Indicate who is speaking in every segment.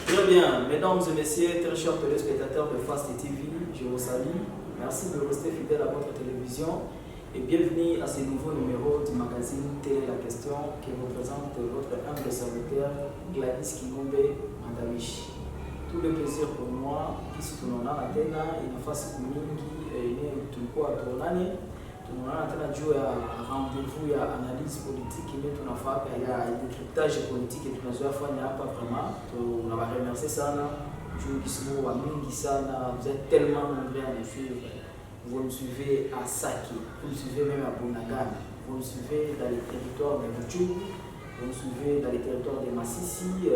Speaker 1: Très bien, mesdames et messieurs, très chers téléspectateurs de Fast TV, je vous salue. Merci de rester fidèle à votre télévision et bienvenue à ce nouveau numéro du magazine Télé La Question qui vous présente votre humble serviteur Gladys Kingombe Mandamichi. Tout le plaisir pour moi, ici tunaona tena inafasi mingi yenye tulikuwa tuonane, tunaona tena juu ya rendez-vous ya analyse politique ile tunafanya ya décryptage politique tunazoea fanya hapa. Vraiment tunawaremercier sana juu kisimu wa mingi sana, vous êtes tellement nombreux à nous suivre. Vous me suivez à Saki, vous me suivez même à Bunagana, vous me suivez dans les territoires de Buchu, vous me suivez dans les territoires de Massissi,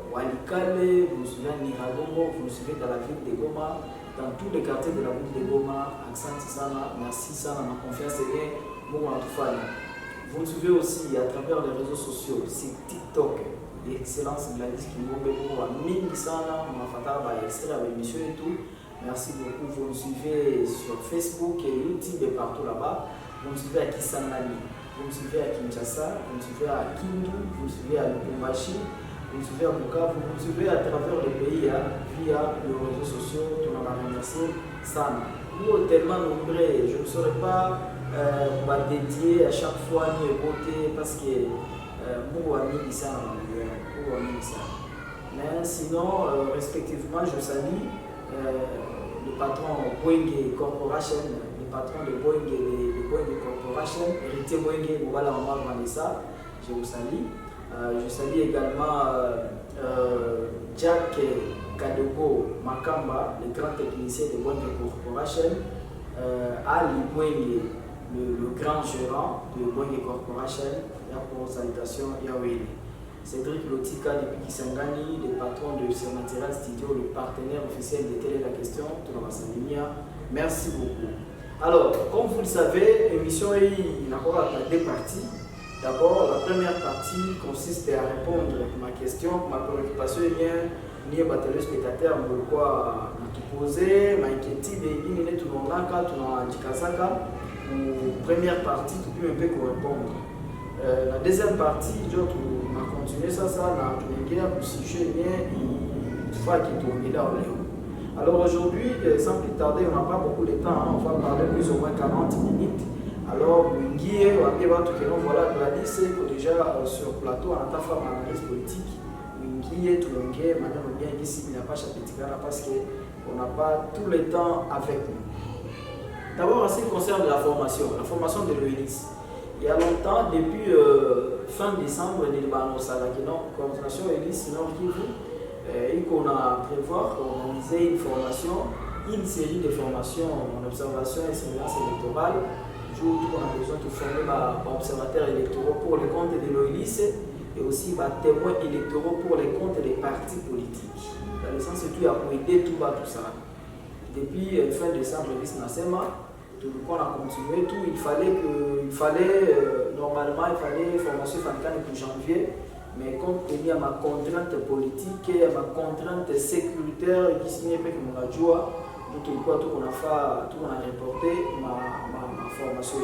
Speaker 1: Walikale, vous me suivez à Niragongo, vous me suivez dans la ville de Goma, dans tous les quartiers de la ville de Goma. Accent Sana, merci Sana, ma confiance est bien, moi vous me suivez aussi à travers les réseaux sociaux, c'est TikTok, l'excellence Gladys Kingombe, Ming Sana, Mafata, extrait avec monsieur et tout. Merci beaucoup, vous me suivez sur Facebook et YouTube et partout là-bas. Vous me suivez à Kisangani, vous me suivez à Kinshasa, vous me suivez à Kindu, vous me suivez à Lubumbashi, vous me suivez à Bukavu, vous me suivez à travers le pays via les réseaux sociaux. Tout le monde remercie Sana. Nous, tellement nombreux, je ne saurais pas dédier à chaque fois ni écouter parce que nous amis Sana, mais sinon, respectivement, je salue le patron Boeing Corporation, le patron de Boeing Corporation, héritier Boeing, Mobala Omar Vanessa, je vous salue. Je salue également Jack Kadogo Makamba, le grand technicien de Boeing Corporation, Ali Boeing, le grand gérant de Boeing Corporation, et pour salutation Yahweh. Cédric Lotika depuis Kisangani, le patron de Surnaturel Studio, le partenaire officiel de Télé La Question, merci beaucoup. Alors, comme vous le savez, l'émission est encore à deux parties. D'abord, la première partie consiste à répondre à ma question, ma préoccupation est bien, ni à téléspectateur, mais quoi, tout poser, ma inquiétude, il est tout le monde là, tout le monde ou première partie, tout peut un peu répondre. La deuxième partie, on a continué ça, on a tourné pour sujet bien, une fois qu'il tourne là. Alors aujourd'hui, sans plus tarder, on n'a pas beaucoup de temps, on va parler plus ou moins 40 minutes. Alors, Guy, voilà, Gladys, que déjà sur le plateau, on a fait une analyse politique. Guy, tout le monde, maintenant, bien ici, il n'y a pas chapitre parce qu'on n'a pas tout le temps avec nous. D'abord, en ce qui concerne la formation de l'OELIS. Il y a longtemps, depuis fin décembre, il y a une coordination ELIS Nord Kivu et qu'on a prévu d'organiser une série de formations en observation et surveillance électorale. On a besoin de former des observateurs électoraux pour les comptes de l'OELIS et aussi des témoins électoraux pour les comptes des partis politiques. Dans le sens où il y a pour aider tout ça. Depuis fin décembre, ELIS Nassema, on a continué tout, normalement il fallait formation pour janvier, mais compte tenu à ma contrainte politique et à ma contrainte sécuritaire qui signait avec mon radio, tout on a reporté ma formation.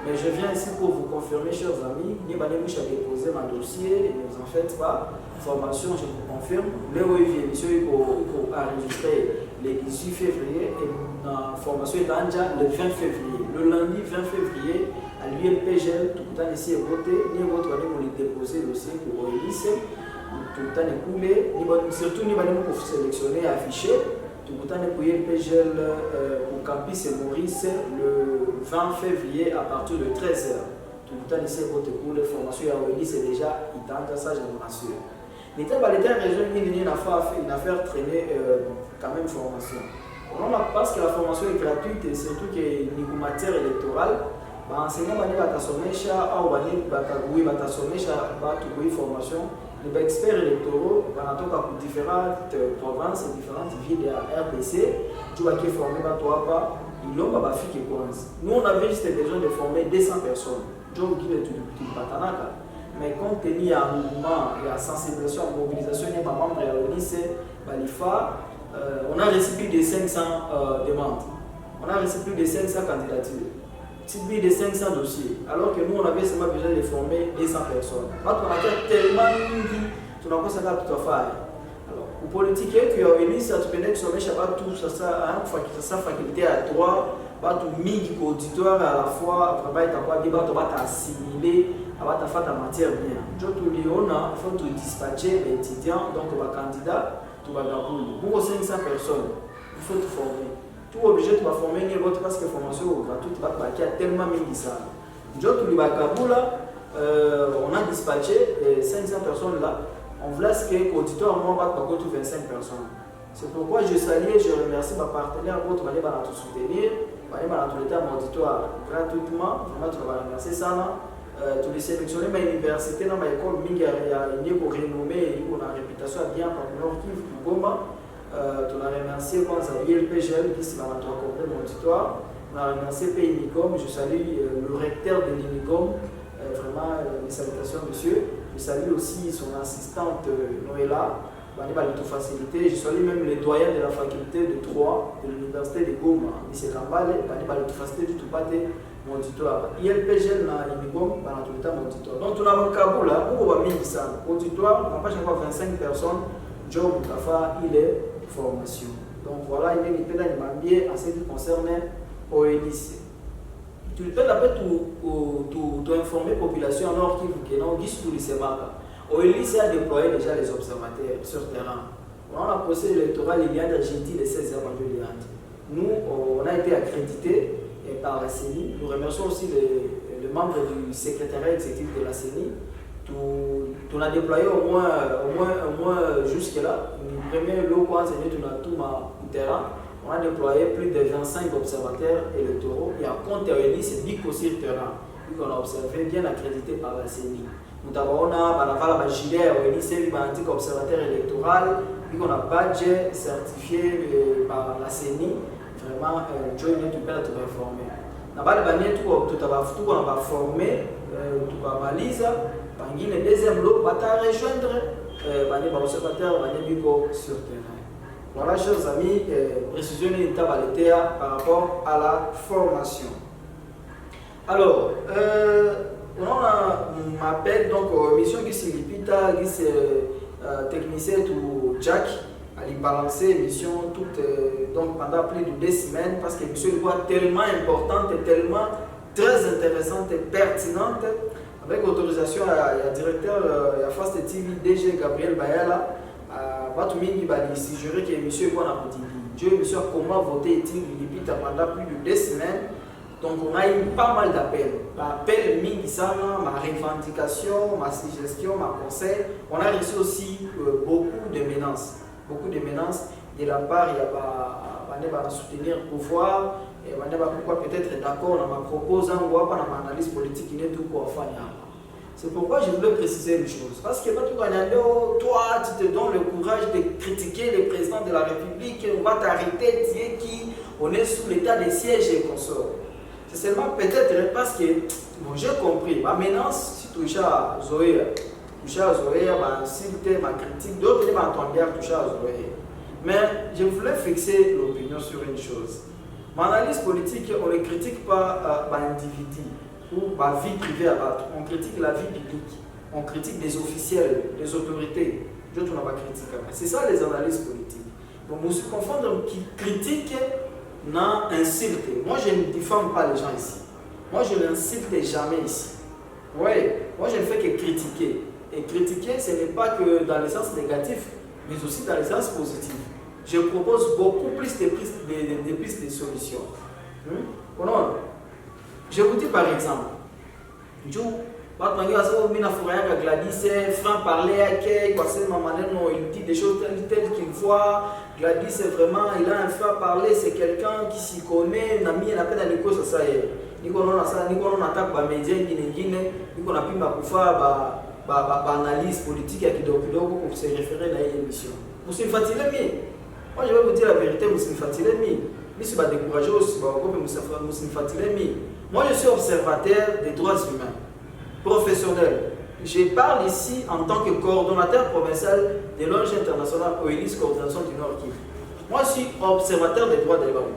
Speaker 1: Mais je viens ici pour vous confirmer, chers amis, j'ai déposé ma dossier, ne vous en faites pas, formation, je vous confirme, le monsieur pour enregistrer le 18 février et la formation est déjà le 20 février. Le lundi 20 février, à l'ULPGL, tout le temps ici est voté, ni votre année pour déposer le dossier pour le lycée, tout le temps est coulé, surtout ni pour sélectionner, afficher, tout le temps est pour l'ULPGL au campus et Maurice le 20 février à partir de 13h. Tout le temps ici est voté pour les formations à l'ULPGL, c'est déjà, il tente ça, je vous rassure. L'État région, il a fait traîner quand même formation. Parce que la formation est gratuite et surtout qu'il y a une matière électorale, l'enseignant va t'assommer formation. Les experts électoraux pour différentes provinces et différentes villes de RDC, tu vas qui former ils l'ont pas fait. Nous on avait juste besoin de former 200 personnes. Mais compte tenu à un mouvement et à sensibilisation, à mobilisation des membres de l'ONICE, on a reçu plus de 500 demandes. On a reçu plus de 500 candidatures. Plus de 500 dossiers. Alors que nous, on avait seulement besoin de former 200 personnes. On a tellement dit, tu n'as pas ça tout à faire. Alors, pour politique, il y a une liste, tu peux sommet, tout ça, faculté à droit, tout midi auditoire à la fois, vraiment, tu vas assimiler, tu vas faire ta matière bien. Je te dis, il faut te dispatcher les étudiants, donc les candidats, tu vas gagner. Pour 500 personnes, il faut te former. Tu es obligé de former une autre parce que la formation gratuite, il y a tellement de ça. Je te dis, on a dispatché 500 personnes là. On voulait ce que l'auditoire va pas 25 personnes. C'est pourquoi je salue et je remercie ma partenaire pour aller nous soutenir, aller dans l'état auditoire gratuitement. Vraiment, tu vas remercier ça. Tu les sélectionner à l'université, dans ma école, il y a une renommée, une réputation bien par le Nord Kivu, pour Goma. Tu l'as remercié quand ça ILPGL qui s'est dans l'auditoire. On a remercié PINICOM. Je salue le recteur de l'INICOM. Vraiment, mes salutations, monsieur. Je salue aussi son assistante Noëlla, tout facilité. Je salue même les doyens de la faculté de Troyes, de l'université de Goma, M. Kambale, tout facilité du tout pas mon auditoire. ILPGL na Inigom, tout le temps mon auditoire. Donc, on a un Kaboul là, où on va mettre ça. Auditoire, on n'a pas chaque fois 25 personnes, job, Kafa, il est formation. Donc voilà, il est une pédale de en ce qui concerne au lycée. Tu peux informer la population alors qu'il non guise tout lycée marque. Au lycée a déployé déjà les observateurs sur le terrain. On a le procès électoral il y a d'Argentine de 16 heures en nous, on a été accrédités par la CENI. Nous remercions aussi les membres du secrétariat exécutif de la CENI. On a déployé au moins jusque-là. Le premier lot, quand on a tout le terrain. On a déployé plus de 25 observateurs électoraux et en compte c'est 10 aussi le terrain. On a observé bien accrédité par la CENI. Nous avons un gilet un observateur électoral, puis on a badge certifié par la CENI. Vraiment, Joe vient de perdre tout informé. Nous avons formé, tout va baliser, le deuxième lot va rejoindre les observateurs sur terrain. Voilà, chers amis, précision par rapport à la formation. Alors, on m'appelle donc mission qui se répète, qui se technicien tout Jack, à lui balancer mission donc pendant plus de 2 semaines parce que l'émission est tellement importante et tellement très intéressante et pertinente. Avec autorisation à directeur de Fast TV DG Gabriel Bayala. Tout le monde va suggérer que monsieur est bon à petit Dieu, monsieur comment voter est-il pendant plus de 2 semaines. Donc on a eu pas mal d'appels. L'appel ma revendication, ma suggestion, ma conseil. On a reçu aussi beaucoup de menaces. Beaucoup de menaces de la part, il y a pas soutenir le pouvoir, et pourquoi peut-être d'accord dans ma proposition, dans ma analyse politique, il est tout pour faire. C'est pourquoi je voulais préciser une chose. Parce que toi, tu te donnes le courage de critiquer le président de la République, on va t'arrêter, on est sous l'état de siège et consorts. C'est seulement peut-être parce que, bon, j'ai compris, ma menace, si tu touches à Zoé, s'il tu ma critique, d'autres vont entendre toucher à Zoé. Mais je voulais fixer l'opinion sur une chose. Mon analyse politique, on ne critique pas l'individu. Ou ma vie privée à battre. On critique la vie publique, on critique des officiels, des autorités. Je ne pas critique. C'est ça les analyses politiques. Donc, on se confondre qui critique n'a insulté. Moi, je ne diffame pas les gens ici. Moi, je n'insulte jamais ici. Oui, moi, je ne fais que critiquer. Et critiquer, ce n'est pas que dans le sens négatif, mais aussi dans le sens positif. Je propose beaucoup plus de pistes de solutions. Je vous dis par exemple, Gladys, Franck parlait à Kay, il dit des choses telles qu'il voit. Gladys, vraiment, il a un frère parler, c'est quelqu'un qui s'y connaît, un ami, il a pas d'écho sur ça. Nous avons attaqué les médias, nous avons pu faire analyse politique pour se référer à l'émission. Vous êtes fatigué, moi je vais vous dire la vérité, vous êtes fatigué. Mais si vous êtes découragé, vous êtes fatigué. Moi, je suis observateur des droits humains, professionnel. Je parle ici en tant que coordonnateur provincial de l'ONG internationale OELIS, Coordination du Nord Kivu. Moi, je suis observateur des droits de l'homme.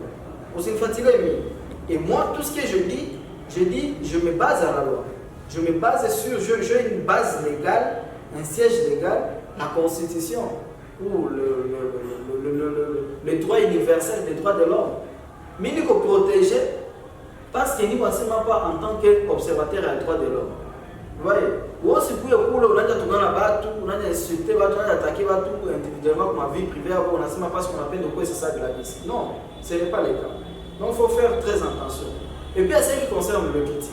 Speaker 1: Vous êtes fatigué. Et moi, tout ce que je dis, je me base à la loi. Je me base sur, j'ai une base légale, un siège légal, la Constitution. ou le droit universel, les droits de l'homme. Mais il faut protéger parce qu'il n'y a pas en tant qu'observateur à droits de l'homme. Vous voyez, aussi pour on a insulté, on a attaqué individuellement comme vie privée, on a pas ce qu'on appelle de quoi c'est ça de la vie. Non, ce n'est pas le cas. Donc il faut faire très attention. Et puis à ce qui concerne le critique.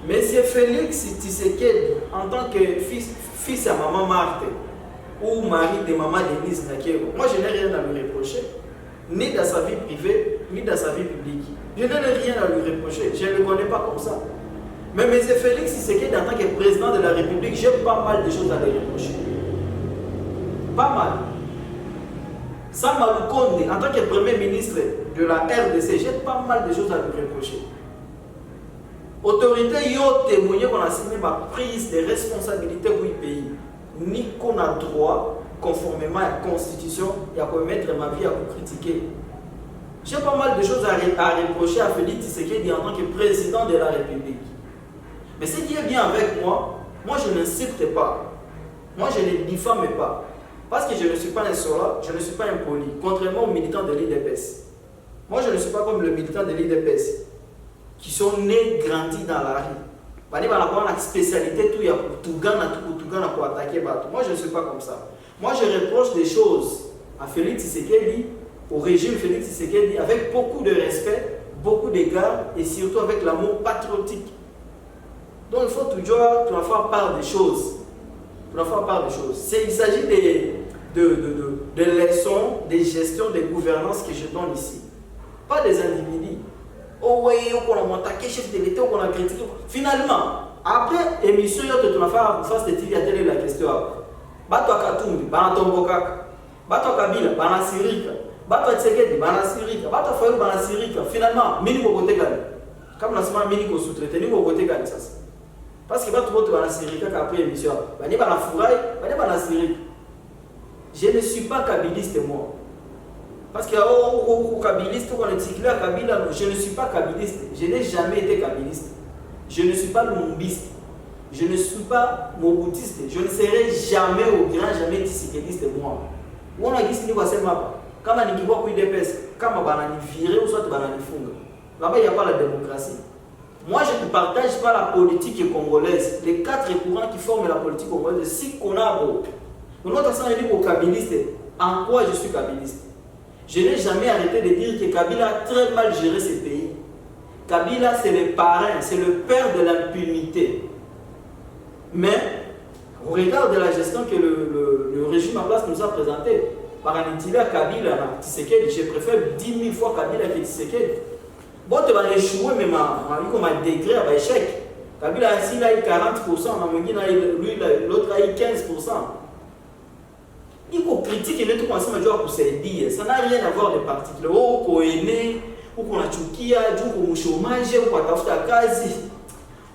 Speaker 1: Monsieur Félix Tshisekedi, en tant que fils à maman Marthe ou mari de maman Denise Nakero, moi je n'ai rien à lui reprocher, ni dans sa vie privée, ni dans sa vie publique. Je n'ai rien à lui reprocher, je ne le connais pas comme ça. Mais M. Félix Tshisekedi, en tant que président de la République, j'ai pas mal de choses à lui reprocher. Pas mal. Samba Lukonde, en tant que premier ministre de la RDC, j'ai pas mal de choses à lui reprocher. Autorité, il y a témoigné qu'on a signé ma prise de responsabilité pour le pays. Ni qu'on a droit, conformément à la Constitution, et à mettre ma vie à vous critiquer. J'ai pas mal de choses à reprocher à Félix Tshisekedi en tant que président de la République. Mais ce qui est bien avec moi, moi je n'insulte pas. Moi je ne diffame pas. Parce que je ne suis pas un sola, je ne suis pas impoli, contrairement aux militants de l'IDPS. Moi je ne suis pas comme le militant de l'IDPS, qui sont nés, grandis dans la rue. Ils ont une spécialité, tout gana pour attaquer. Moi je ne suis pas comme ça. Moi je reproche des choses à Félix Tshisekedi, au régime Félix Tshisekedi, avec beaucoup de respect, beaucoup d'égard et surtout avec l'amour patriotique. Donc il faut toujours faire part des choses. Il s'agit de leçons, des gestions, des gouvernances que je donne ici. Pas des individus. Oh oui, on a attaqué chef de l'État, on a critiqué. Finalement, après l'émission, tu vas faire face de TV à télé la question. Bato Katumbi, Bana Tombokaka. Bato Kabila, Bana Sirika. Bato Tshisekedi, Bana Sirika. Bato Fayou, Bana Sirika. Finalement, mini côté gagné. Comme la semaine mini ko sous-traité, ni côté gagné ça. Parce que bato vote Bana Sirika après l'émission. Bani Bana Fouraï, Bani Bana Sirika. Je ne suis pas kabiliste moi. Parce que au kabiliste, on est ticlé à Kabila, je ne suis pas kabiliste. Je n'ai jamais été kabiliste. Je ne suis pas lumbiste. Je ne suis pas moboutiste. Je ne serai jamais au grand, jamais tshisekidiste moi. On a dit ce qu'il y a ce mapa. Quand on a dit qu'il y a des DPS, quand on a viré ou soit on a funga. Là-bas, il n'y a pas la démocratie. Moi, je ne partage pas la politique congolaise. Les 4 courants qui forment la politique congolaise, si on a beau. Notre accent est dit au kabiliste. En quoi je suis kabiliste? Je n'ai jamais arrêté de dire que Kabila a très mal géré ce pays. Kabila, c'est le parrain, c'est le père de l'impunité. Mais, au regard de la gestion que le régime en place nous a présentée, par un intitulé à Kabila, Tshisekedi, je préfère 10 000 fois Kabila que Tshisekedi. Bon, tu vas échouer, mais comme un degré à l'échec. Kabila, s'il a eu 40%, l'autre a eu 15%. Il faut critiquer les trucs ensemble pour se dire. Ça n'a rien à voir de particulier. Oh, qu'on est né, ou qu'on a chukia, ou qu'on a chômage, ou qu'on a tafuta kazi.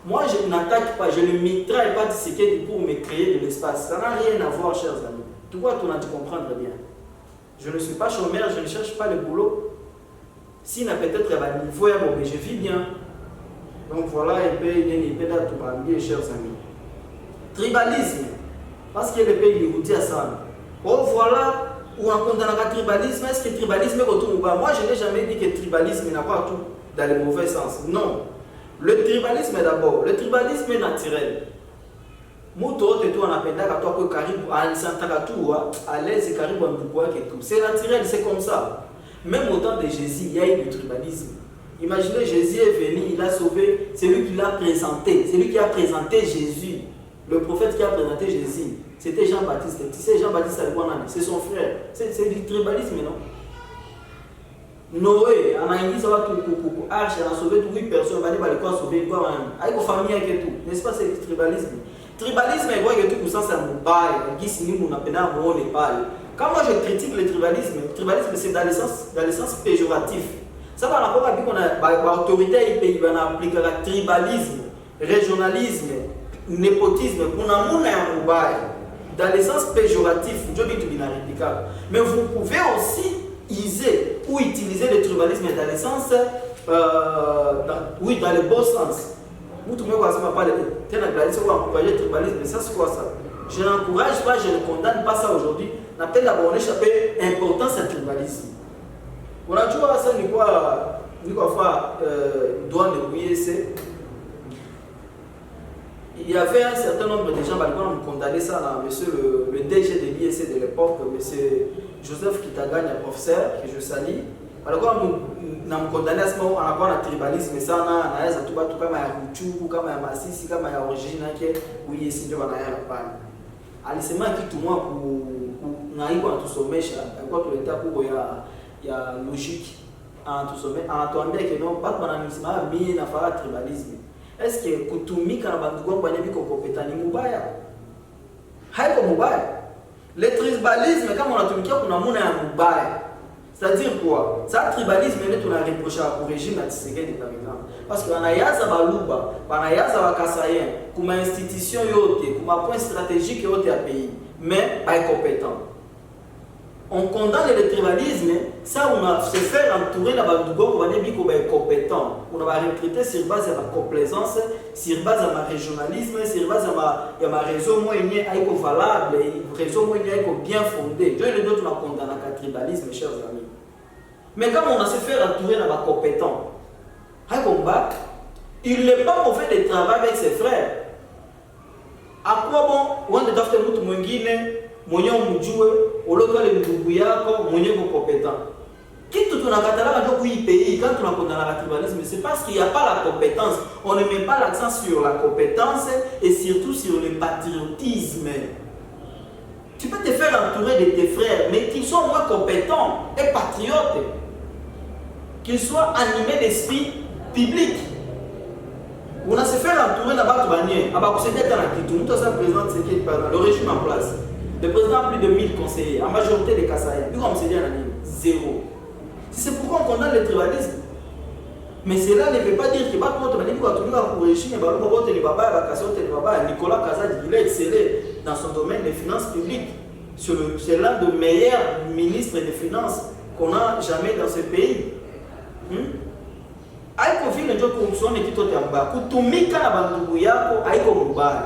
Speaker 1: Moi, je n'attaque pas, je ne mitraille pas de ce qui est pour me créer de l'espace. Ça n'a rien à voir, chers amis. Tu vois, tu as dû comprendre bien. Je ne suis pas chômeur, je ne cherche pas le boulot. S'il n'a peut-être un niveau, mais je vis bien. Donc voilà, et puis il peut être tout chers amis. Tribalisme. Parce que le pays vous dit à ça. Oh voilà, où on compte dans le tribalisme, est-ce que le tribalisme est retourné ou pas? Moi, je n'ai jamais dit que le tribalisme n'a pas tout dans le mauvais sens. Non. Le tribalisme d'abord, le tribalisme est naturel. C'est naturel, c'est comme ça. Même au temps de Jésus, il y a eu du tribalisme. Imaginez, Jésus est venu, il a sauvé, c'est lui qui l'a présenté, c'est lui qui a présenté Jésus. Le prophète qui a présenté Jésus, c'était Jean-Baptiste. Tu sais, Jean-Baptiste, c'est son frère. C'est du tribalisme, non? Noé, en Haïti, ça va tout pour Arche, il a sauvé 8 personnes, il va aller sauver quoi, avec vos familles, avec tout. N'est-ce pas, c'est du tribalisme? Tribalisme, il voit que tout ça, c'est un mobile, qui signe mon appel à mon Népal. Quand moi je critique le tribalisme c'est dans le sens péjoratif. Ça va rapport à dire qu'on a l'autorité et pays, on applique le tribalisme, régionalisme, népotisme, pour un mobile. Dans le sens péjoratif, je dis tout inarrêtable. Mais vous pouvez aussi user ou utiliser le tribalisme dans le sens, oui, dans le bon sens. Vous trouvez quoi ça m'a parlé de tribalisme, ça c'est quoi ça? Je n'encourage pas, je ne condamne pas ça aujourd'hui. Napenda kuonesha pe importance ya tribalisme. Unajua sasa nilikuwa fa douane de l'IEC. Il y avait un certain nombre de gens qui ont condamné ça là, monsieur le DG de l'IEC de l'époque, monsieur Joseph Kitaganya, professeur, que je salue. Alors na mkondani asema anakuwa na tribalisme sana, anaweza tu watu kama ya Ruchuru, kama ya Masisi, kama ya origine yake, UIS ndio wanayala pale. Alisema kitu mwa ngaiko anatusomesha, alikuwa tuleta kubo ya logique. Anatuambia que non, pas bananisimama mimi na fara tribalisme. Est-ce que kutumika na bantu gwangu banye biko kompeta ni mubaya? Haiko mubaya. Le tribalisme kama unatumikia kuna muna ya mubaya. C'est-à-dire quoi? Ça tribalisme est on a reproché au régime à Tshisekedi par exemple. Parce qu'on a yaza baluba, on a yaza bakasayen, comme institution yote, comme point stratégique yote à pays, mais pas compétent. On condamne le tribalisme, ça on a se faire entourer la bandugo, on a dit qu'on est compétent. On va recruter sur base de ma complaisance, sur base de ma régionalisme, sur base de ma réseau moyen aiko valable, réseau moyen aiko bien fondé. Je le dis on a condamné le tribalisme, chers amis. Mais comme on a se faire entourer dans ma compétent, il n'est pas mauvais de travailler avec ses frères. À quoi bon, on doit faire tout mwingine, mwenye mjue, oloka le ndugu yako, mwenye compétent. Kitu tunakatala ndio kui pays quand on a condamné le tribalisme, c'est parce qu'il n'y a pas la compétence. On ne met pas l'accent sur la compétence et surtout sur le patriotisme. Tu peux te faire entourer de tes frères, mais qu'ils soient moins compétents et patriotes. Qu'ils soient animés d'esprit public. On a se fait entourer dans notre bannière. Le régime en place. Le président a plus de 1000 conseillers, la majorité des Kassaïens. Nous sommes zéro. C'est pourquoi on condamne le tribalisme. Mais cela ne veut pas dire que Nicolas Kazadi, il est excellé dans son domaine des finances publiques. C'est l'un des meilleurs ministres des finances qu'on a jamais dans ce pays. Aiko vile ndio kumsone kitu tamba kutumika na bandugu yako haiko mubaya,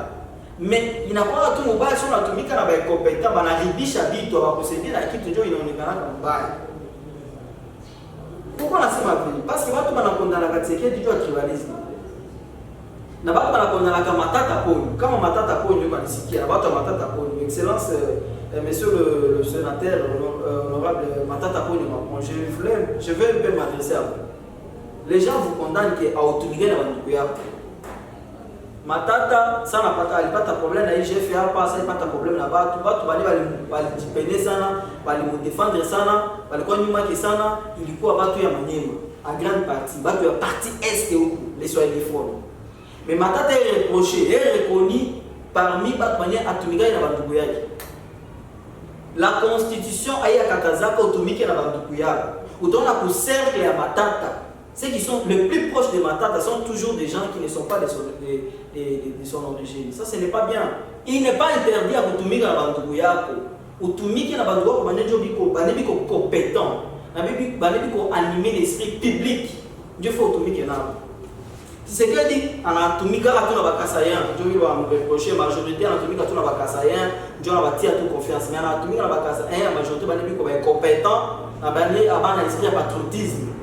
Speaker 1: mais inakuwa tu mubaya sio unatumika na baikompeta banaribisha vitu abakusaidia na kitu ndio inaonekana kama mbaya. Pourquoi nasema vile? Parce que watu wanakondana katika kitu cha tribalisme. Na watu wanakondana kama Matata Ponyo, kama Matata Ponyo ndio kanisikia watu wa Matata Ponyo. Excellence monsieur le sénateur honorable Matata Ponyo, je vais un peu m'adresser à vous. Les gens vous condamnent que autumike na bandugu yako. Matata sana alipata problème na IGF hapa, sasa alipata problème na watu walijipende sana, walimdefendre sana, walikuwa nyuma yake sana, ilikuwa watu ya Manyema, en grande partie, watu ya partie est huko, les soyalifone. Mais Matata est reproché, est reconnu parmi watu wenye atumika na bandugu yake. La constitution ayakatazaka utumike na bandugu yako. Utaona ku cercle ya Matata. Ceux qui sont les plus proches de Matata sont toujours des gens qui ne sont pas de son origine. Ça, ce n'est pas bien. Il n'est pas interdit à kutumika na bandugu yako. Utumike na bandugu yako banebiko compétent. Banebiko animé l'esprit public. Dieu faut utumike nabo. C'est que dit anatumika tu na bakasayen. Dieu va me reprocher majorité anatumika tu na bakasayen. Dieu va batia tout confiance. Mais anatumika na bakasayen majorité banebiko ba compétent. Na bane abana esprit patriotisme.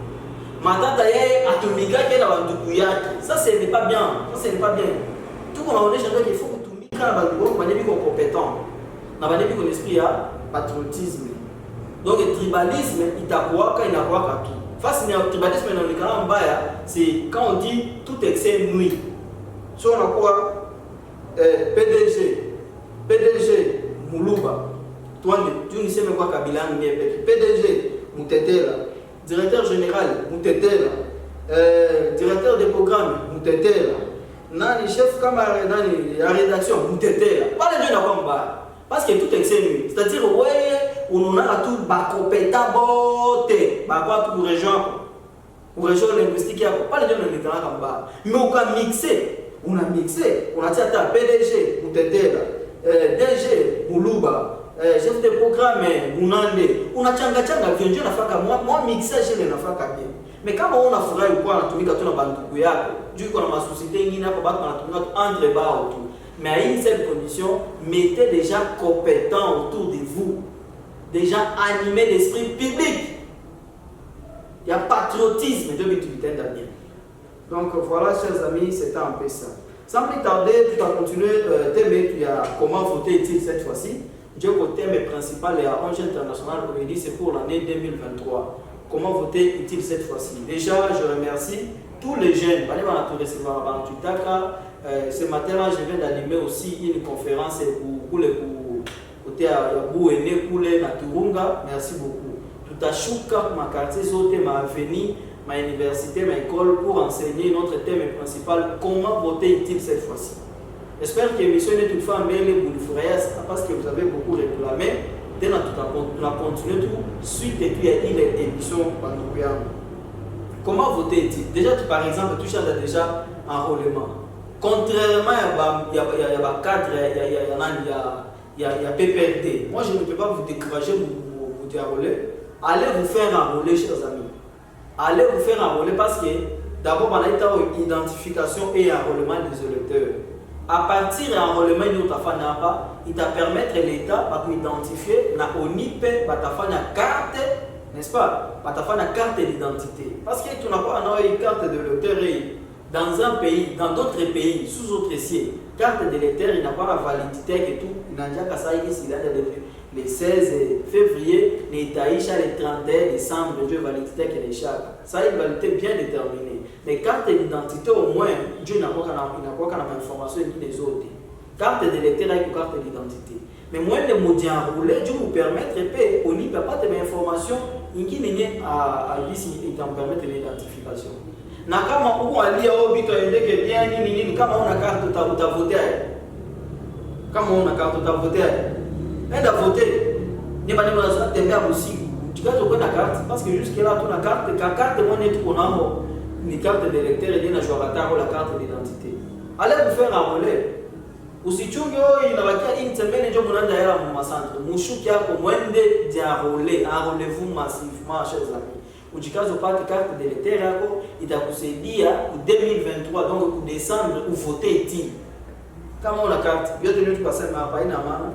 Speaker 1: Matata yeye atumika na bandugu yake. Ça ce n'est pas bien. Ça ce n'est pas bien. Tout qu'on a dit qu'il faut kutumika na bandugu banebiko compétent. Na banebiko l'esprit ya patriotisme. Donc le tribalisme itakuwaka inakuwaka tu. Face au tribalisme inaonekana mbaya, c'est quand on dit tout excès nuit. Si on a quoi PDG Muluba. Toi tu ne sais même quoi Kabila ngie PDG Mutetela. Directeur général Mutetela. Directeur des programmes Mutetela. Nani chef camarade nani la rédaction Mutetela. Pas les deux n'a pas. Parce que tout est excès. C'est-à-dire, ouais, on a tout compétent, pour région linguistique, pas les gens ne les comme ça. Mais on a mixé, on a dit à PDG, DG, Muluba, chef de programme, on a changa, moi mixé, je ne fais pas bien. Mais quand on a fait ou quoi, on a tout mis dans la bande de Dieu qu'on a ma société, on a entre les bas autour.
Speaker 2: Mais à une seule condition, mettez des gens compétents autour de vous, des gens animés d'esprit public. Il y a patriotisme de l'utilité d'avenir.
Speaker 1: Donc voilà, chers amis, c'était un peu ça. Sans plus tarder, tu vas continuer thème, tu as comment voter est-il cette fois-ci. Le thème principal est à Angers International Comédie, c'est pour l'année 2023. Comment voter est-il cette fois-ci? Déjà, je remercie tous les jeunes. Ce matin-là, je viens d'animer aussi une conférence pour les côté à Bouéné, pour les Naturunga. Merci beaucoup. Tout à Chouka, ma quartier, ma avenue, ma université, ma école, pour enseigner notre thème principal, comment voter est-il cette fois-ci. J'espère que l'émission est toutefois mêlée pour le parce que vous avez beaucoup réclamé. Dès que nous avons continué tout, suite et puis il y a une émission. Comment voter est-il? Déjà, par exemple, tu chantes déjà enrôlement. Contrairement à il y a PPRD. Moi, je ne peux pas vous décourager, vous dérouler. Allez vous faire enrôler, chers amis. Allez vous faire enrôler parce que d'abord, on a une identification et enrôlement des électeurs. À partir de l'enrôlement, il t'a permettre l'État d'identifier la ONIP, la carte, n'est-ce pas? La carte d'identité. Parce que tu n'as pas une carte de l'électeur dans un pays, dans d'autres pays, sous autre ciel. Carte de l'électeur, il n'a pas la validité et tout. Il n'a déjà qu'à ça, le 16 février, les taïcha, le 31 décembre, Dieu validité qui est chaque. Ça, il validité bien déterminée. Mais carte d'identité, au moins, Dieu n'a pas d'information ni des autres. Carte de l'électeur avec carte d'identité. Mais moi, le mot enroulé, Dieu vous permettre, on n'y peut pas de l'information, il n'y a à lui il t'en permet l'identification. Nakama où on lit au but que bien ni kama on a carte uta voter. Kama on a carte uta voter. Elle a voté. Ni pas de tembe aussi. Tu vas trouver la carte parce que jusque là tu as carte mon est qu'on a ni carte d'électeur et ni la carte d'identité. Allez vous faire enrôler. Usichunge il na bakia une semaine ndio mnaenda hela mu centre. Mushuki yako mwende enrôler. Enrôlez-vous massivement chers amis. Ujikazo upate carte d'électeur yako itakusaidia ku 2023 donc ku décembre ou voter est-il. Kama una carte, yote ndio tukasema hapa ina maana.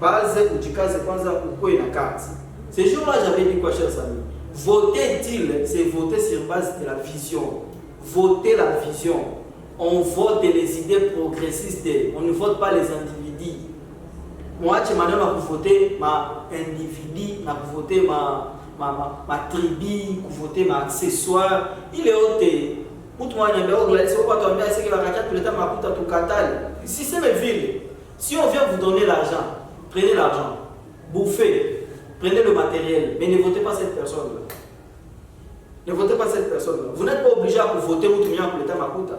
Speaker 1: Base ujikaze kwanza ukue na carte. Ce jour-là j'avais dit quoi chers amis? Voter est-il, c'est voter sur base de la vision. Voter la vision. On vote les idées progressistes, on ne vote pas les individus. Moi, je vais voter ma individu, je voter ma tribu, je voter ma accessoire. Il est ôté. Si c'est mes villes, si on vient vous donner l'argent, prenez l'argent, bouffez, prenez le matériel, mais ne votez pas cette personne-là. Ne votez pas cette personne-là. Vous n'êtes pas obligé à voter pour l'État Makuta.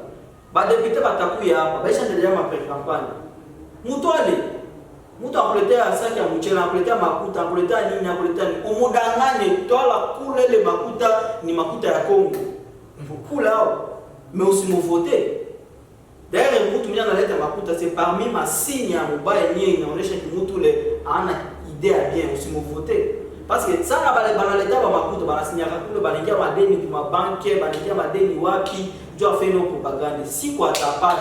Speaker 1: Député batakuya hapa baisha ndio campagne mtu ale mtu akuletea saki ya mchele akuletea makuta akuletea nini akuletea umudanganye tola kule ile makuta ni makuta ya Kongo kula hao mais usimuvote d'ailleurs mtu mwenye analeta makuta c'est parmi ma signe ya mubaya yenyewe inaonyesha mtu ile ana idée ya bien usimuvote parce que sana banaleta ba makuta banasinya kule banaingia madeni kwa mabanki banaingia madeni wapi Dieu a fait une propagande. Si quoi t'as pas,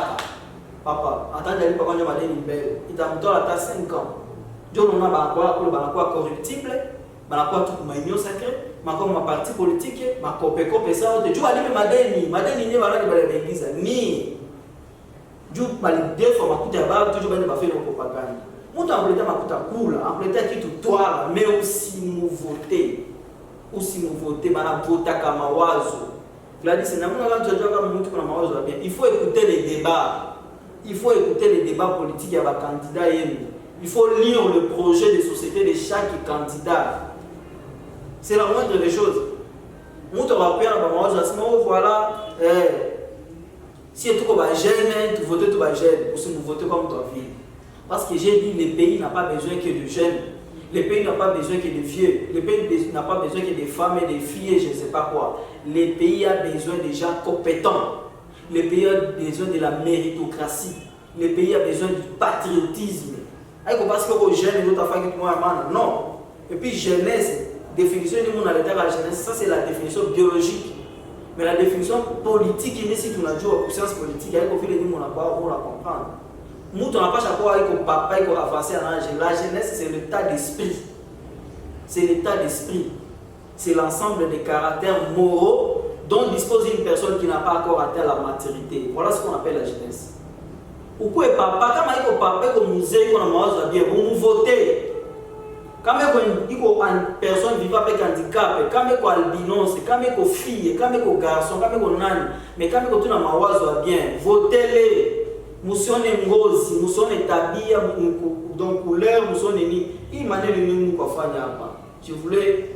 Speaker 1: papa, attends d'aller pas quand madeni mbele. Il t'a monté à ta 5 ans. Dieu n'en a pas quoi corruptible, quoi tout ma union sacrée, ma comme ma parti politique, ma copé ça. Dieu a dit madeni ni voilà de l'église ni. Dieu m'a dit deux fois ma coûte à bas, toujours bien de faire une propagande. Mon temps pour ma coûte à cool, en fait qui tout toi, mais aussi nous voter, ma voter comme oiseau. Il faut écouter les débats. Il faut écouter les débats politiques à candidats. Il faut lire le projet de société de chaque candidat. C'est la moindre des choses. Voilà. Si tu es jeune, tu votes tout jeune. Ou si vous votez comme ta fille. Parce que j'ai dit le pays n'a pas besoin que de jeunes. Le pays n'a pas besoin que de vieux. Le pays n'a pas besoin que des femmes et des filles et je ne sais pas quoi. Le pays a besoin de gens compétents. Le pays a besoin de la méritocratie. Le pays a besoin du patriotisme. Parce que les jeunes, non. Et puis jeunesse, définition de mon état la jeunesse, ça c'est la définition biologique. Mais la définition politique, si tu as joué en puissance politique, il faut la comprendre.
Speaker 2: Mouton n'a pas chaque fois avec papa, il faut avancer en âge. La jeunesse, c'est l'état d'esprit. C'est l'état d'esprit. C'est l'ensemble des caractères moraux dont dispose une personne qui n'a pas encore atteint la maturité. Voilà ce qu'on appelle la jeunesse. Ou quoi papa, quand il faut papa, comme musée, qu'on a marre bien, vous votez. Quand il y a une personne vivant avec handicap, quand il y a albinos, quand il y a fille, quand il y a garçon, quand il y a nani, mais quand il y a tout le monde bien, votez-les. Mousson est ngozi, mousson est tabia, donc couleur, mousson est ni. Il m'a dit le quoi faire. Je voulais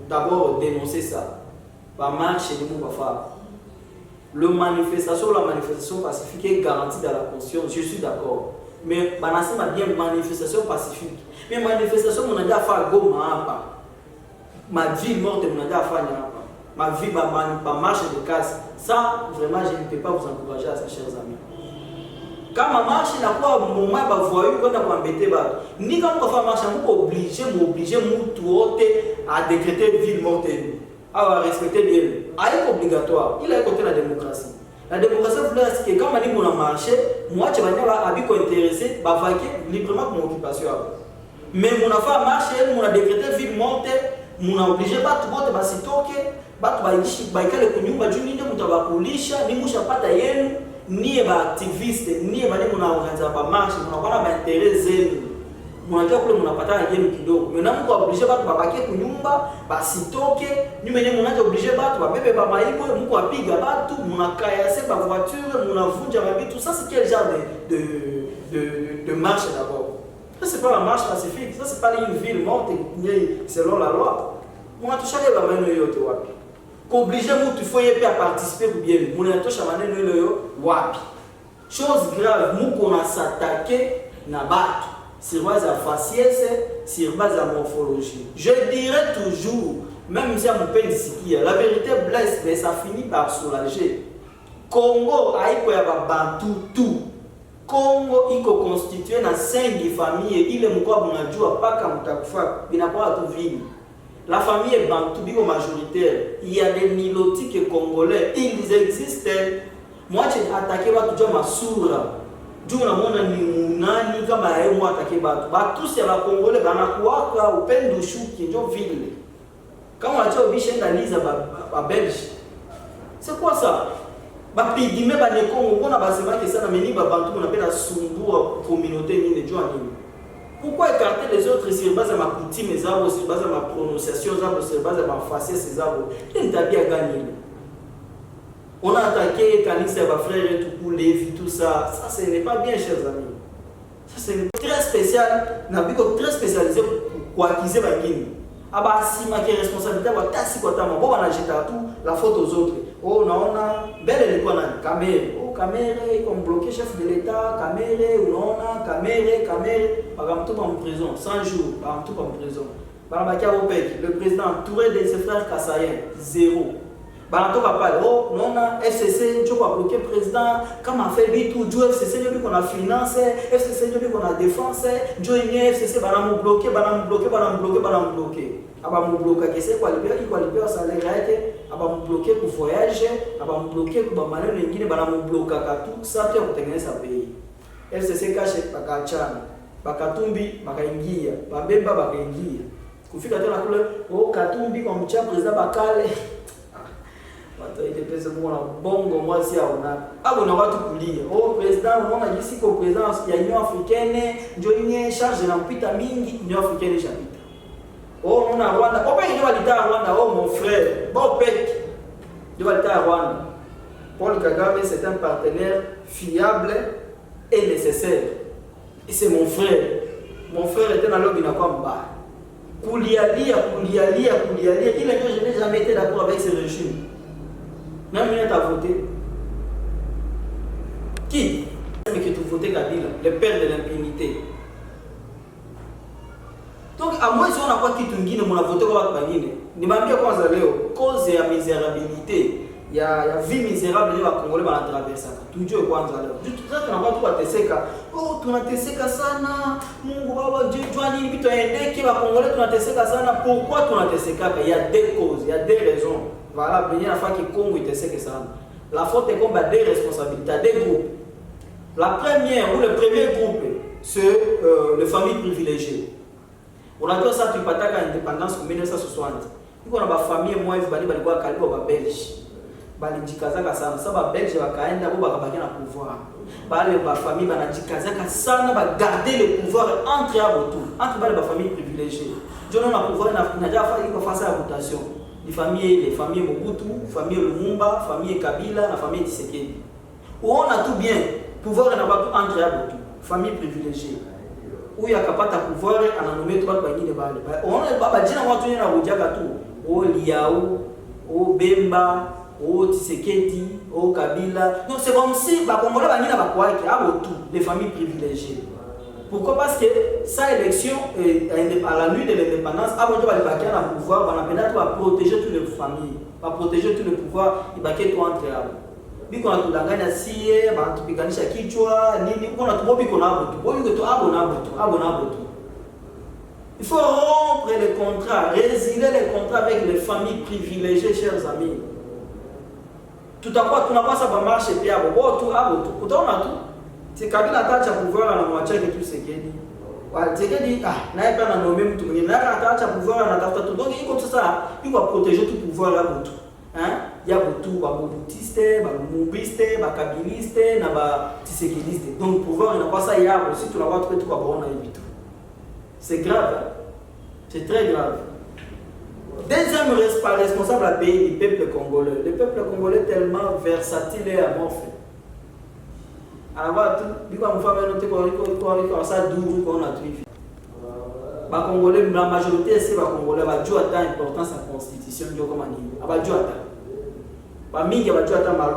Speaker 2: d'abord dénoncer ça. Pas marcher de mon faire. La manifestation pacifique est garantie dans la conscience, je suis d'accord. Mais Banassi m'a bien manifestation pacifique. Mais manifestation, on a déjà fait Goma. Ma vie morte, on a déjà fait ma vie, ma marche de casse. Ça, vraiment, je ne peux pas vous encourager à ça, chers amis. Quand ma marche, il y a quoi, mon moment, bah, voyez, quand on a embêté, ni quand on fait marche, on est obligé, à décréter ville morte. À respecter bien. C'est obligatoire. Il est côté de la démocratie. La démocratie voulait que quand on a marché, moi, je suis intéressé, je vais librement pour mon occupation. Mais on a fait marcher, on a décrété ville morte, on a obligé de battre, ni activiste, ni organisateur de marche, on a intérêt. On a pas kidogo. Maintenant on est obligé de babaké kunyumba, basitoke, nous on est obligé de bébé ba maibo, on a piga batu, on a caillé ba voiture, on a vunja ba tout ça c'est quel genre de marche d'abord. Ça c'est pas la marche pacifique, ça c'est pas une ville morte selon la loi. On a touché les ba meno yo to wapi. Qu'obligé mutu faut y participer pour bien. On a touché maneno yo wapi. Chose grave, nous qu'on a s'attaquer na batu. Sur base de faciès, sur base de morphologie. Je dirais toujours, même si mon père ici, la vérité blesse, mais ça finit par soulager. Congo a eu tout. Congo il constitué dans 5 familles. Il est encore bon à Dieu, pas comme Takufa, il n'a pas tout vie. La famille est bantou, majoritaire. Il y a des nilotiques congolais, ils existent. Moi, j'ai attaqué ma soura. Juu namuona ni nani kama yeye mwatake batu si la Congolais banakuwaka upendo shuki ndio vile kama acha ubishenda liza ba Belge c'est quoi ça ba pigime ba ne Congo bona basema que ça na meni ba bantu unapenda sumbua communauté nyingine jua nini pourquoi écarter les autres sur base de ma coutume zabo sur base de ma prononciation zabo sur base de ma faciès zabo ni tabia gani. On a attaqué Kanisa, frère et tout pour Lévi, tout ça. Ça, ce n'est pas bien, chers amis. Ça, c'est très spécial. On a très spécialisé pour acquiser la Guinée. Ah bah, si ma responsabilité, on a tassi quoi tamo. Bon, on a jeté à tout la faute aux autres. Oh, on a belle et quoi Caméré. Oh, Caméré, comme bloqué chef de l'État. Caméré, ou non, Caméré. Par exemple, tout en prison, 100 jours. Par exemple, tout en prison. Par exemple, le président entouré de ses frères Kassayen, 0. Balanto va parler, oh non, FCC, tu vas bloquer le président, comme on fait lui tout, Dieu FCC, lui qu'on a financé, FCC, lui qu'on a défoncé, Dieu FCC, va nous bloquer. Ah bah nous bloquer, qu'est-ce que il qualifie ça les règles, ah bah nous bloquer pour voyager, ah bah nous bloquer pour maner les guinées, bah nous bloquer tout ça qui ont tenu sa pays. FCC caché, bakachana, bakatumbi, bakaingia, babemba bakaingia. Kufika tena kule, oh Katumbi comme tient président bakale. Il dépêche de moi bongo moi si on a ah on va tout couler oh président on a dit si qu'au président il y a Union africaine joigne charge na mpita mingi Union africaine chapita oh on a Rwanda oh ben il va l'État Rwanda oh mon frère bon pec il va l'État Rwanda Paul Kagame c'est un partenaire fiable et nécessaire et c'est mon frère était dans l'homme il n'a pas bas Koulialia il n'a jamais été d'accord avec ce régime. Même il a voté. Qui? Mais que tu votais Kabila, le père de l'impunité. Donc, à moins si on n'a pas quitté une Guinée, on a voté pour la Guinée. Ni m'ambia quoi ça léo, cause de la misérabilité. Il y a vie misérable les Congolais va traverser. Toujours quoi ça léo. Tout ça qu'on a pas tout à teseka. Oh, tu as teseka sana. Mungu baba Dieu, tu as dit que tu as aidé qui va Congolais tu as teseka sana. Pourquoi tu as teseka? Il y a deux causes, il y a deux raisons. Voilà, première fois que Congo était que ça. La faute est comme des responsabilités, des groupes. La première ou le premier groupe, c'est les familles privilégiées. On a dit ça, tu partages l'indépendance en 1960. Il y a une famille, moi, qui est belge. Balijikazaka sana saba belge wakaenda bo bakabaki na pouvoir bale ba famille banajikazaka sana ba garder le pouvoir entre abo tout entre bale ba famille privilégiée jono na pouvoir na jafa iko face à votation les familles Mobutu, famille Lumumba, famille Kabila na famille Tshisekedi on a tout bien pouvoir na ba entre abo tout famille privilégiée où il y a kapata pouvoir ana nommer tout ba bangine bale on ba jina watu na rujaka tu o Liao o Bemba au Tshisekedi, au Kabila. Donc c'est comme si les Congolais les familles privilégiées. Pourquoi? Parce que sa élection, à la nuit de l'indépendance, avant de le pouvoir, on va protéger toutes les familles, va protéger tout le pouvoir, il va être entre eux. Biko na tudanganya sie, ba tupiganisha kichwa, nini, uko na tubobi kona botu, bobi ko to abona botu. Il faut rompre les contrats, résilier les contrats avec les familles privilégiées, chers amis. Tutakuwa tunapasa ba marche pia botu utaona tu c'est Kabila ataacha pouvoir na mwacha kitu Tshisekedi wa Tshisekedi naye pia na nommer mtu mwingine naye ataacha pouvoir na tafuta tu donc iko sasa iko protéger tout pouvoir là botu ya botu ba bobutiste ba lumubiste ba kabiliste na ba Tshisekidiste donc pouvoir na pasa yabo si tunakuwa tu kwa baona hivi tu c'est grave, c'est très grave. Deuxième responsable à payer du peuple congolais. Le peuple congolais est tellement versatile et amorphe. Alors, la majorité c'est les Congolais qui ont importance à la constitution. Ils ont ma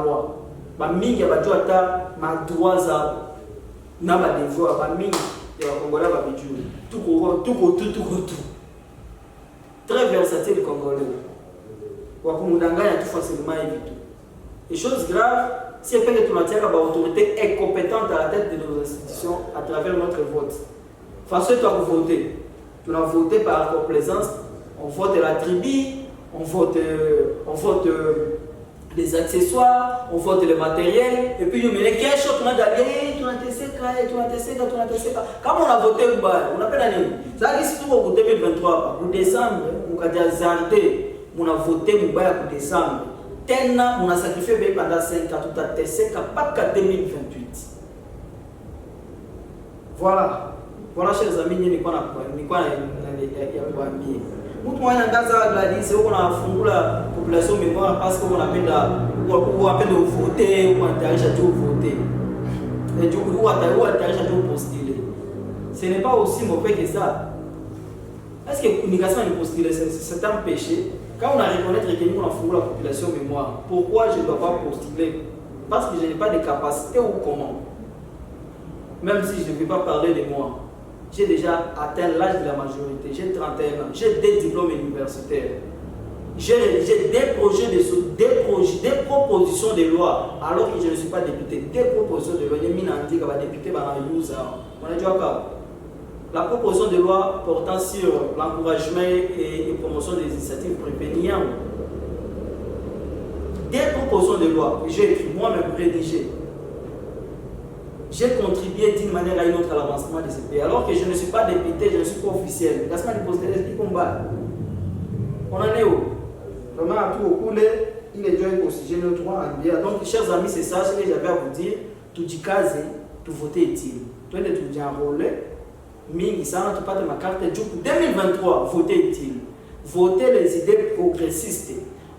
Speaker 2: loi. Ils ont ma droit na ma devoir. Ils ont tout. Très versatile congolais. Et chose grave, si elle fait que l'autorité est compétente à la tête de nos institutions à travers notre vote. Parce que tu as voté. Tu as voté par complaisance, on vote la tribu, on vote les accessoires, on vote le matériel, et puis nous menons quelque chose, on a dit, tu as testé. Comme on a voté, on a fait ça dit si tu votes 2023, pour décembre, on a dit, on a voté pour décembre. Tellement on a sacrifié pendant 5 ans, tout a testé, pas qu'à 2028. Voilà, chers amis, nous avons c'est qu'on a fondé la population mémoire parce qu'on appelle de voter ou interagir à voter. Et du coup, ou interagir à postuler. Ce n'est pas aussi mauvais que ça. Est-ce que l'unication de postuler, c'est un péché? Quand on a reconnaître que nous avons fondé la population mémoire, pourquoi je ne dois pas postuler? Parce que je n'ai pas de capacité ou comment? Même si je ne vais pas parler de moi. J'ai déjà atteint l'âge de la majorité, j'ai 31 ans, j'ai des diplômes universitaires. J'ai rédigé des propositions de loi, alors que je ne suis pas député. Des propositions de loi, député, la proposition de loi portant sur l'encouragement et promotion des initiatives prépéniennes. Des propositions de loi que j'ai écrit moi-même rédigées. J'ai contribué d'une manière à une autre à l'avancement de ce pays. Alors que je ne suis pas député, je ne suis pas officiel. On en est où? Vraiment, à tout au coulé, il est déjà aussi. J'ai le droit à bien. Donc, chers amis, c'est ça ce que j'avais à vous dire. Tout dit casé, tout voter est-il. Toi, tu dis enrôlé. Mingi, ça, tu parles de ma carte. Pour 2023, voter est-il. Votez les idées progressistes.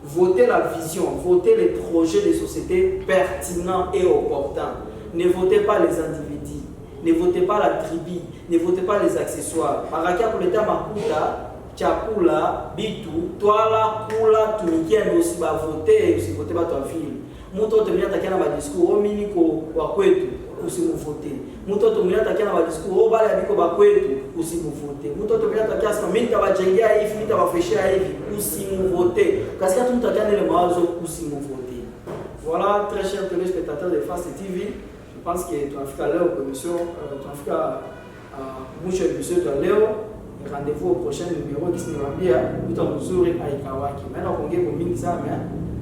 Speaker 2: Votez la vision. Votez les projets de société pertinents et opportuns. Ne votez pas les individus, ne votez pas la tribu, ne votez pas les accessoires. Parakia pour l'État Makuta, Tchakula, Bitu, Toala, Kula, Tunikia, mais aussi voter, aussi voter pas ta ville. Mouto te vient attaquer dans ma discours, au miniko, Wakwetu, aussi vous voter. Mouto te vient attaquer dans ma discours, au Balabiko, Wakwetu, aussi vous voter. Mouto te vient attaquer à ce moment, Minta va djengue à Yves, Minta va fêcher à Yves, aussi vous voter. Parce qu'il y a tout le le mazo, aussi vous voter. Voilà, très chers téléspectateurs de Face TV. Je pense que tu as fait à l'heure commission, tu as fait à Mouche Monsieur de l'heure. Rendez-vous au prochain numéro qui se nous bien, tout en mesure à Ikawaki. Maintenant, on a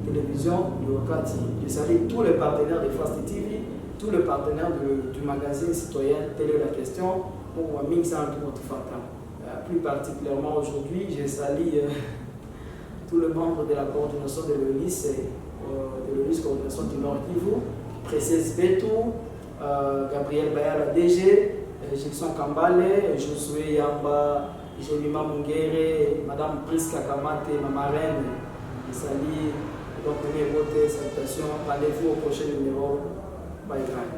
Speaker 2: télévision de Wakati. Je salue tous les partenaires de Fast TV,
Speaker 1: tous les partenaires du magazine citoyen Telle est la question, pour plus particulièrement aujourd'hui, je salue tous les membres de la coordination de l'OLIS, coordination du Nord Kivu, Précise Betou, Gabriel Bayala DG, Gilson Kambale, Josué Yamba, Jemima Mungere, Madame Priska Kamate, ma marraine, je salue, donc venez voter, salutations, rendez-vous au prochain numéro. Bye bye.